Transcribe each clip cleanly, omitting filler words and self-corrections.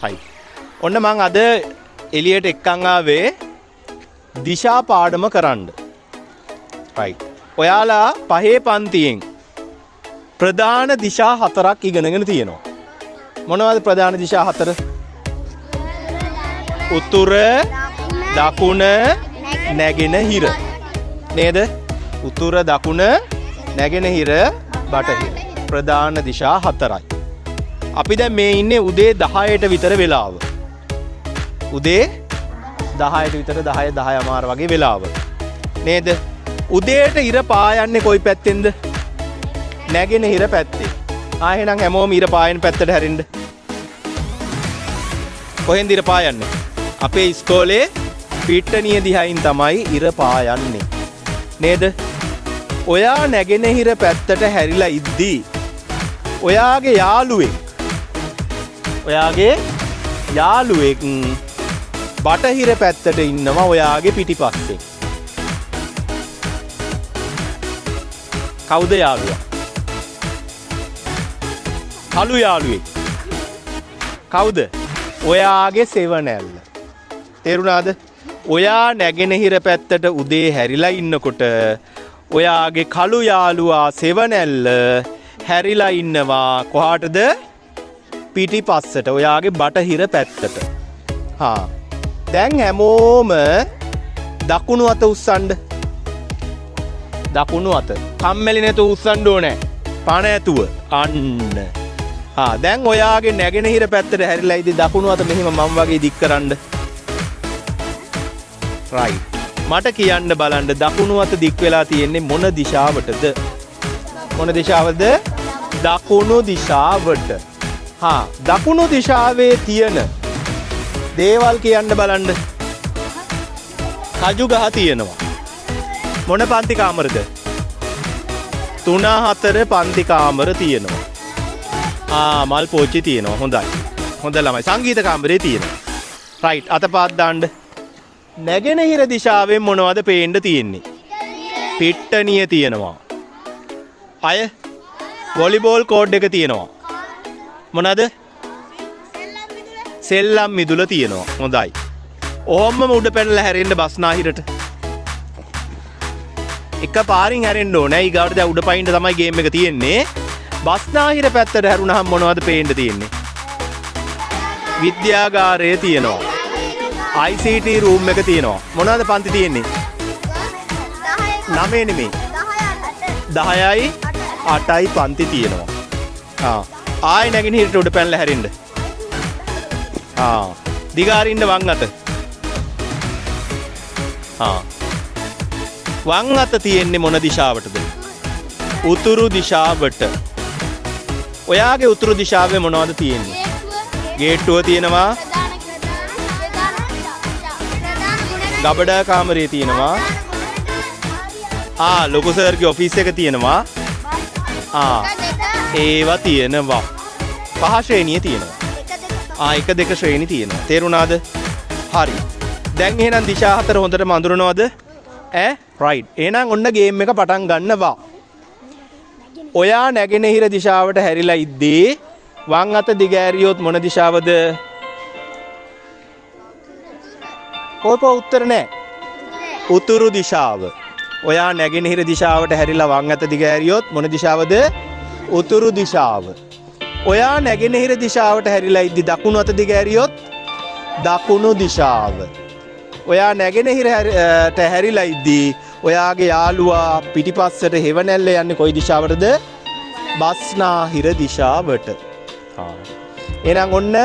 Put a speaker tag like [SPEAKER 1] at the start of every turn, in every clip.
[SPEAKER 1] right. ඔන්න මං අද එළියට එක්කන් ආවේ දිශා පාඩම කරන්න. right. ඔයාලා පහේ පන්තියෙන් ප්‍රධාන දිශා 4ක් ඉගෙනගෙන තියෙනවා. මොනවද ප්‍රධාන දිශා 4? උතුර, දකුණ, නැගෙනහිර. නේද? උතුර, දකුණ, නැගෙනහිර, බටහිර. ප්‍රධාන දිශා 4යි. අපි දැන් මේ ඉන්නේ උදේ 10ට විතර වෙලාව. උදේ 10ට විතර 10 අමාර වගේ වෙලාව. නේද? උදේට ඉර පායන්නේ කොයි පැත්තෙන්ද? නැගෙනහිර පැත්තේ. එහෙනම් හැමෝම ඉර පායන පැත්තට හැරෙන්න. කොහෙන්ද ඉර පායන්නේ? අපේ ඉස්කෝලේ පිට්ටනිය දිහයින් තමයි ඉර පායන්නේ. නේද? ඔයා නැගෙනහිර පැත්තට හැරිලා ඉද්දී ඔයාගේ යාළුවෙක් බටහිර පැත්තට ඉන්නවා ඔයාගේ පිටිපස්සේ. කවුද යාළුවා? කළු යාළුවෙක්. කවුද? ඔයාගේ සෙවණැල්ල. තේරුණාද? ඔයා නැගෙනහිර පැත්තට උදේ හැරිලා ඉන්නකොට ඔයාගේ කළු යාළුවා සෙවණැල්ල හැරිලා ඉන්නවා කොහාටද? පිටිපස්සට, ඔයාගේ බටහිර පැත්තට. දැන් හැමෝම දකුණු අත උස්සන්න. දකුණු අත. කම්මැලි නැතුව උස්සන්න ඕනේ. පණ ඇතුව. අන්න. දැන් ඔයාගේ නැගෙනහිර පැත්තට හැරිලා ඉදී දකුණු අත මෙහිම මම වගේ දික් කරන්න. right. මට කියන්න බලන්න දකුණු අත දික් වෙලා තියෙන්නේ මොන දිශාවටද? මොන දිශාවද? දකුණු දිශාවට. දකුණු දිශාවේ තියෙන දේවල් කියන්න බලන්න. කජු ගහ තියෙනවා. මොන පන්ති කාමරද? 3-4 පන්ති කාමර තියෙනවා. මල් පෝච්චි තියෙනවා. හොඳයි. හොඳ ළමයි. සංගීත කාමරේ තියෙනවා. right. අතපාත් දාන්න. නැගෙනහිර දිශාවෙන් මොනවද පේන්න තියෙන්නේ? පිට්ටනිය තියෙනවා. අය වොලිබෝල් කෝඩ් එක තියෙනවා. මොනවාද? සෙල්ලම් මිදුල තියෙනවා. හොඳයි. ඔහොමම උඩ පැනලා හැරෙන්න බස්නාහිරට. එක පාරින් හැරෙන්න ඕනේ. ඊගාවට දැන් උඩ පයින්න තමයි ගේම් එක තියෙන්නේ. බස්නාහිර පැත්තට හැරුණාම මොනවද පේන්න තියෙන්නේ? විද්‍යාගාරය තියෙනවා. ICT room එක තියෙනවා. මොනවද පන්ති තියෙන්නේ? 9 නෙමෙයි. 10යි 8යි පන්ති තියෙනවා. ආයි නැගිනහිරට උඩ පැනලා හැරෙන්න. දිගාරින්න වම් අත. වම් අත තියෙන්නේ මොන දිශාවටද? උතුරු දිශාවට. ඔයාගේ උතුරු දිශාවේ මොනවද තියෙන්නේ? ගේට්ටුව තියෙනවා. ගබඩා කාමරේ තියෙනවා. ලොකු සර්ගේ ඔෆිස් එක තියෙනවා. ඒවා තියෙනවා. 5 ශ්‍රේණිය තියෙනවා. 1 2 ශ්‍රේණි තියෙනවා. තේරුණාද? හරි. දැන් එහෙනම් දිශා 4 හොඳටම අඳුරනවද? right. එහෙනම් ඔන්න ගේම් එක පටන් ගන්නවා. ඔයා නැගෙනහිර දිශාවට හැරිලා ඉද්දී වම් අත දිගෑරියොත් මොන දිශාවද? උත්තර නෑ. උතුරු දිශාව. ඔයා නැගෙනහිර දිශාවට හැරිලා වම් අත දිගෑරියොත් මොන දිශාවද? උතුරු දිශාව. ඔයා නැගෙනහිර දිශාවට හැරිලා ඉද්දි දකුණු අත දිගෑරියොත් දකුණු දිශාව. ඔයා නැගෙනහිරට හැරිලා ඉද්දි ඔයාගේ යාළුවා පිටිපස්සට හෙවණැල්ල යන්නේ කොයි දිශාවටද? බස්නාහිර දිශාවට. එහෙනම් ඔන්න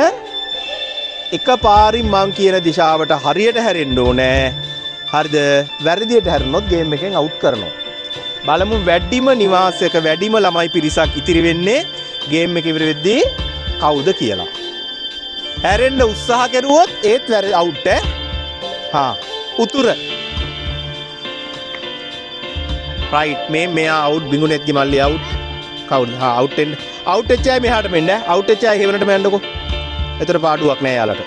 [SPEAKER 1] එක පාරින් මං කියන දිශාවට හරියට හැරෙන්න ඕනේ. හරිද? වැරදියට හැරුණොත් ගේම් එකෙන් අවුට් කරනවා. බලමු වැඩිම නිවාසයක වැඩිම ළමයි පිරිසක් ඉතිරි වෙන්නේ ගේම් එක ඉවර වෙද්දී කවුද කියලා. හැරෙන්න උත්සාහ කරුවොත් ඒත් අවුට් උතුර. right. මෙයා අවුට්. බිඟුනෙත්ගේ මල්ලි අවුට්. කවුද? අවුට් එන්න. අවුට් වෙච්ච අය මෙහාට මෙන්න. අවුට් වෙච්ච අය හෙවණටම යන්නකෝ. එතන පාඩුවක් නෑ යාලට.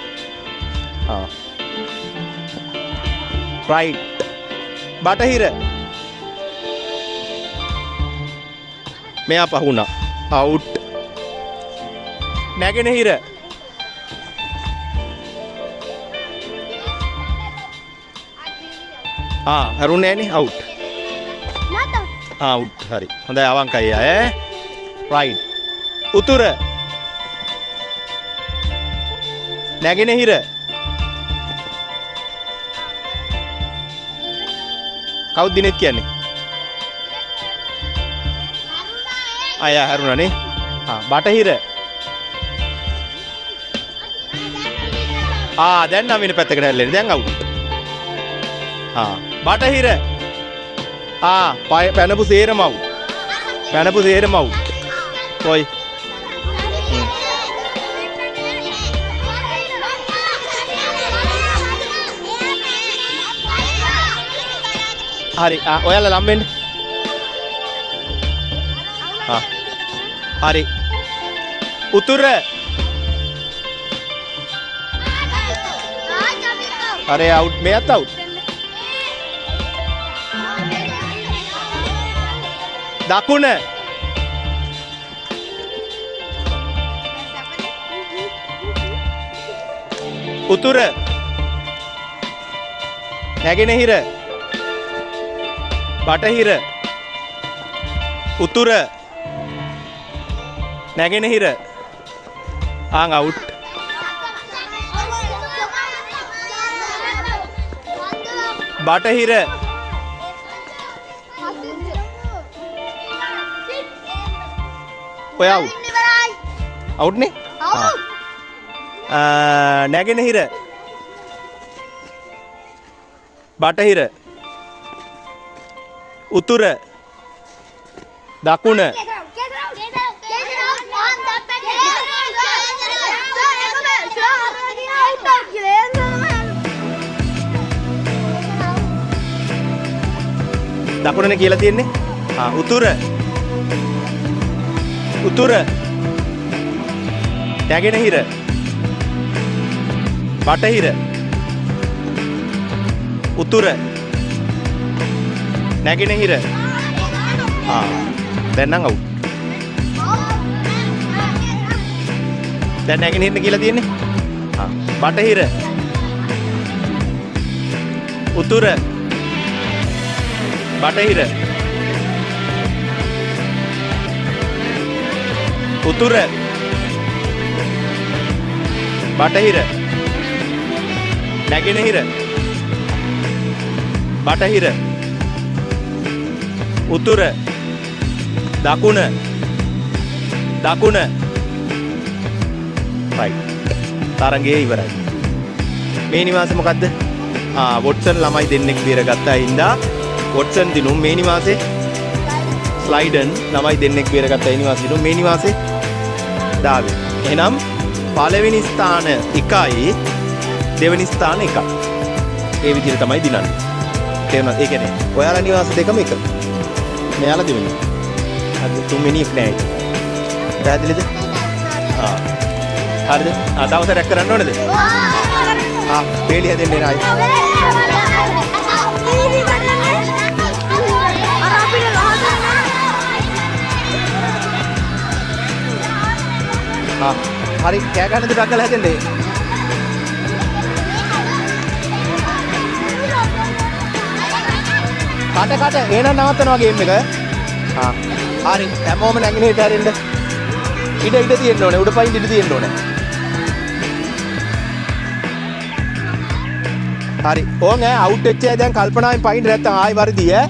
[SPEAKER 1] right. බටහිර. මෙයා පහුණා. අවුට්. නැගෙනහිර. හැරුන්නේ නෑනේ අවුට්. අවුට් හරි. හොඳයි අවංකයි ඈ. රයිට්. උතුර. නැගෙනහිර. කවුද දිනෙත් කියන්නේ? අය හැරුණානේ. බටහිර. දැන් නම් වෙන පැත්තකට හැල්ලෙන්නේ. දැන් අවුට්. බටහිර. පැනපු සේරම අවුට්. පැනපු සේරම අවුට්. කොයි? හරි. ඔයාලා ලම් වෙන්න. හරි. උතුර. හරි අවුට්. මෙයත් අවුට්. දකුණ. උතුර. නැගෙනහිර. බටහිර. උතුර. නැගෙනහිර. අවුට්. බටහිර. ඔය අවුට්. අවුට් නේ? නැගෙනහිර. බටහිර. උතුර. දකුණ. දකුණනේ කියලා තියෙන්නේ. උතුර. උතුර. නැගෙනහිර. බටහිර. උතුර. නැගෙනහිර. දැන් නම් අවුට්. දැන් නැගෙනහිරනේ කියලා තියෙන්නේ. බටහිර. උතුර. බටහිර. උතුර. බටහිර. නැගෙනහිර. බටහිර. උතුර. දකුණ. දකුණ. රයිට්. තරංගයේ ඉවරයි. මේ නිවාසේ මොකද්ද? වොට්සන් ළමයි දෙන්නෙක් බේරගත්තා හින්දා වොට්සන් දිනුම් මේ නිවාසේ ස්ලයිඩන් ළමයි දෙන්නෙක් බේරගත්තා ඒ නිවාසේ දිනුම් මේ නිවාසේ ඩාවිඩ්. එහෙනම් පළවෙනි ස්ථාන 1යි දෙවෙනි ස්ථාන 1යි. ඒ විදිහට තමයි දිනන්නේ. තේරුණාද? ඒ කියන්නේ ඔයාලා නිවාස දෙකම එක. මෙයාලා දෙවෙනි. අද තුන්වෙනි එක නෑ. පැහැදිලිද? හරිද? දවස් රැක් කරන්න ඕනේද? පේලි හැදෙන්නේ නෑ. හරි කෑ ගන්නද ඩක්කල හැදෙන්නේ. කට එහෙනම් නවත්තනවා ගේම් එක. හරි හැමෝම නැගිනේට හැරෙන්න. ඉඩ තියෙන්න ඕනේ. උඩ පයින් ඉඩ තියෙන්න ඕනේ. හරි. ඕන් අවුට් වෙච්ච අය දැන් කල්පනාවෙන් පයින් නැත්තම් ආයි වරදී ඈ.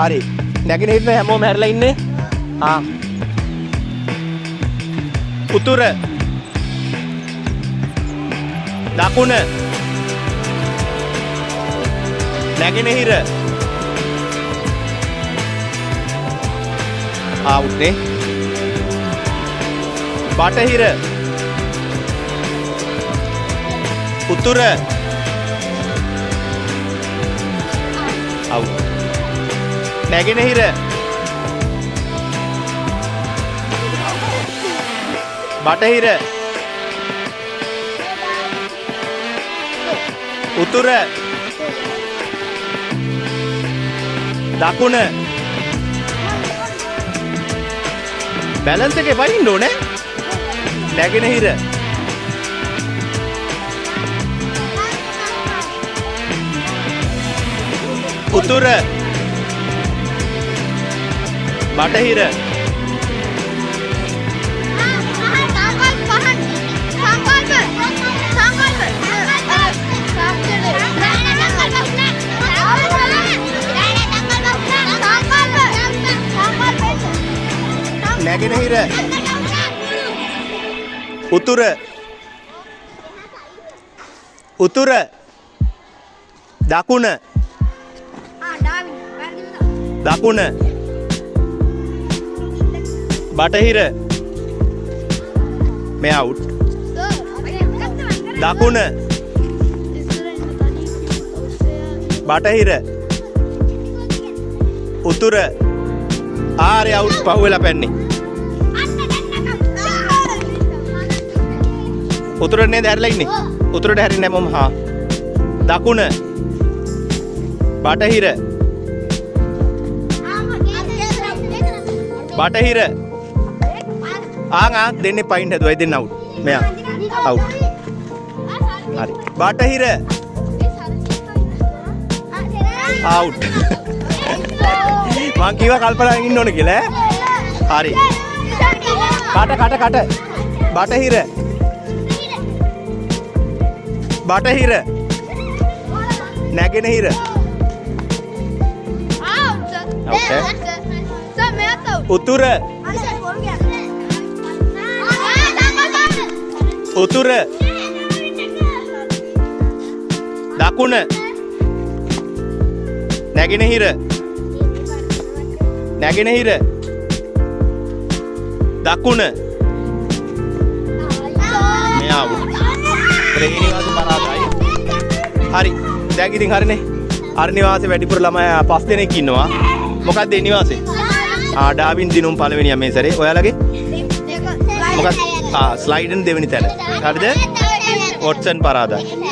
[SPEAKER 1] හරි. නැගිනේට හැමෝම හැරලා ඉන්නේ. උතුර. දකුණ. නැගෙනහිර. උත්තේ. බටහිර. උතුර. නැගෙනහිර. බටහිර. උතුර. දකුණ. බැලන්ස් එකේ වයින්න ඕනේ. නැගෙනහිර. උතුර බටහිර නැගෙනහිර උතුර උතුර දකුණ දකුණ බටහිර මේ අවුට් දකුණ බටහිර උතුර ආරේ අවුට් පහුවෙලා පැන්නේ උතුරට නේද හැරිලා ඉන්නේ උතුරට හැරින්නේ නැහැ මම හා දකුණ බටහිර බටහිර ආන් දෙන්නේ පයින් හැදුවයි දෙන්න අවුට් මෙයා අවුට් හරි බටහිර අවුට් මං කිව්වා කල්පනාවෙන් ඉන්න ඕනේ කියලා හරි කට බටහිර බටහිර නැගෙනහිර උතුර උතුර දකුණ නැගෙනහිර නැගෙනහිර දකුණ මෙයා ශ්‍රේණිවාස පරාදයි හරි දැන් ඉතින් හරිනේ අර නිවාසේ වැඩිපුර ළමයි 5 දෙනෙක් ඉන්නවා මොකක්ද ඒ නිවාසේ ඩාවින් දිනුම් පළවෙනියා මේ සැරේ ඔයාලගේ මොකක්ද ස්ලයිඩන් දෙවෙනි තැන හරිද වොට්සන් පරාදයි